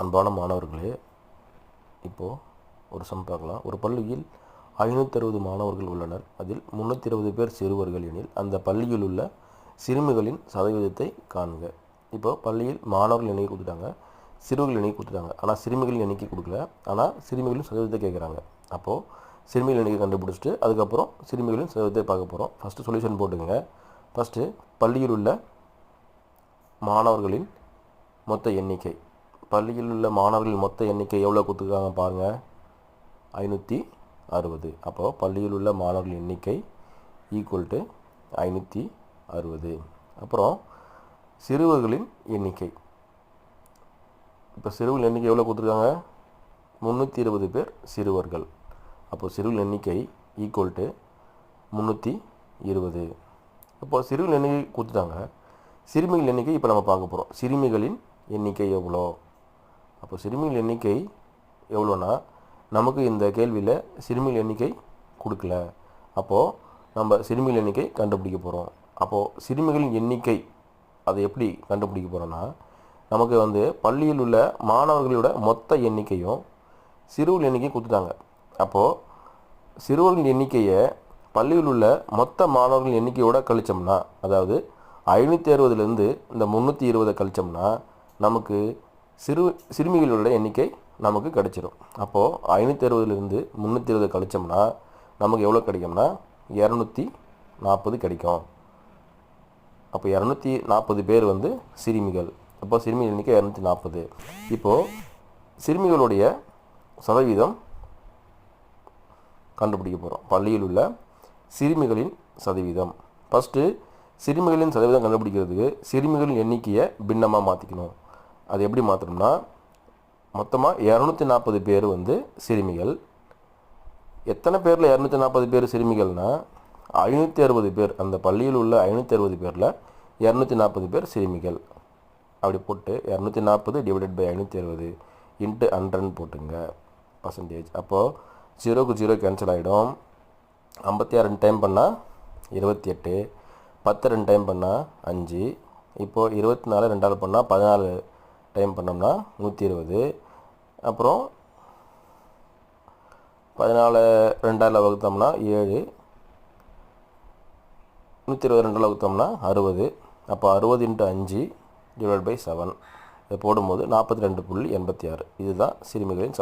அன்பான மாணவர்களே, இப்போது ஒரு சம் பார்க்கலாம். ஒரு பள்ளியில் 560 மாணவர்கள் உள்ளனர். அதில் 320 பேர் சிறுவர்கள் எனில் அந்த பள்ளியில் உள்ள சிறுமிகளின் சதவீதத்தை காண்க. இப்போது பள்ளியில் மாணவர்கள் எண்ணிக்கை கொடுத்துட்டாங்க, சிறுவர்கள் எண்ணிக்கை கொடுத்துட்டாங்க. ஆனால் சிறுமிகளின் எண்ணிக்கை கொடுக்கல, ஆனால் சிறுமிகளின் சதவீதத்தை கேட்குறாங்க. அப்போது சிறுமிகள் எண்ணிக்கை கண்டுபிடிச்சிட்டு அதுக்கப்புறம் சிறுமிகளின் சதவீதத்தை பார்க்க போகிறோம். ஃபஸ்ட்டு சொல்யூஷன் போட்டுக்கங்க. ஃபஸ்ட்டு பள்ளியில் உள்ள மாணவர்களின் மொத்த எண்ணிக்கை. பள்ளியில் உள்ள மாணவர்களின் மொத்த எண்ணிக்கை எவ்வளோ கொடுத்துருக்காங்க பாருங்கள், 560. அப்போது பள்ளியில் உள்ள மாணவர்கள் எண்ணிக்கை ஈக்குவல் டு 560. அப்புறம் சிறுவர்களின் எண்ணிக்கை. இப்போ சிறுவர்கள் எண்ணிக்கை எவ்வளோ கொடுத்துருக்காங்க, 320 பேர் சிறுவர்கள். அப்போது சிறுவர்கள் எண்ணிக்கை ஈக்குவல் டு 320. அப்போது சிறுவர்கள் எண்ணிக்கை கொடுத்துட்டாங்க. சிறுமிகள் எண்ணிக்கை இப்போ நம்ம பார்க்க போகிறோம். சிறுமிகளின் எண்ணிக்கை எவ்வளோ? அப்போ சிறுமிகள் எண்ணிக்கை எவ்வளோனா, நமக்கு இந்த கேள்வியில் சிறுமிகள் எண்ணிக்கை கொடுக்கல. அப்போது நம்ம சிறுமிகள் எண்ணிக்கை கண்டுபிடிக்க போகிறோம். அப்போது சிறுமிகளின் எண்ணிக்கை அதை எப்படி கண்டுபிடிக்க போகிறோன்னா, நமக்கு பள்ளியில் உள்ள மாணவர்களோட மொத்த எண்ணிக்கையும் சிறுவர்கள் எண்ணிக்கை கொடுத்துட்டாங்க. அப்போது சிறுவர்கள் எண்ணிக்கையை பள்ளியில் உள்ள மொத்த மாணவர்கள் எண்ணிக்கையோட கழிச்சோம்னா, அதாவது 560லேருந்து இந்த 320 கழிச்சோம்னா நமக்கு சிறுமிகளோட எண்ணிக்கை நமக்கு கிடைச்சிடும். அப்போது 560லேருந்து 320 கழிச்சோம்னா நமக்கு எவ்வளோ கிடைக்கும்னா 240 கிடைக்கும். அப்போ 240 பேர் சிறுமிகள். அப்போ சிறுமிகள் எண்ணிக்கை 240. இப்போது சிறுமிகளுடைய சதவீதம் கண்டுபிடிக்க போகிறோம். பள்ளியில் உள்ள சிறுமிகளின் சதவீதம். ஃபஸ்ட்டு சிறுமிகளின் சதவீதம் கண்டுபிடிக்கிறதுக்கு சிறுமிகளின் எண்ணிக்கையை பின்னமாக மாற்றிக்கணும். அது எப்படி மாற்றணும்னா, மொத்தமாக 240 பேர் சிறுமிகள். எத்தனை பேரில் 240 பேர் சிறுமிகள்னால் 560 பேர். அந்த பள்ளியில் உள்ள 560 பேரில் 240 பேர் சிறுமிகள். அப்படி போட்டு 240 டிவைடட் பை 560 இன்ட்டு 100 போட்டுங்க பர்சன்டேஜ். அப்போது 0க்கு 0 கேன்சல் ஆகிடும். 56 டைம் பண்ணால் 28, 10 2 டைம் பண்ணால் 5. இப்போது 24 2ஆல் பண்ணால் 14 டைம் பண்ணோம்னா 120. அப்புறம் 14 2ஆல் வகுத்தோம்னா 7, 120 2ஆல் வகுத்தோம்னா 60. அப்போ 60 × 5 டிவைட் பை 7 இதை போடும்போது 42.86. இதுதான் சிறுமிகளின் சதவீதம்.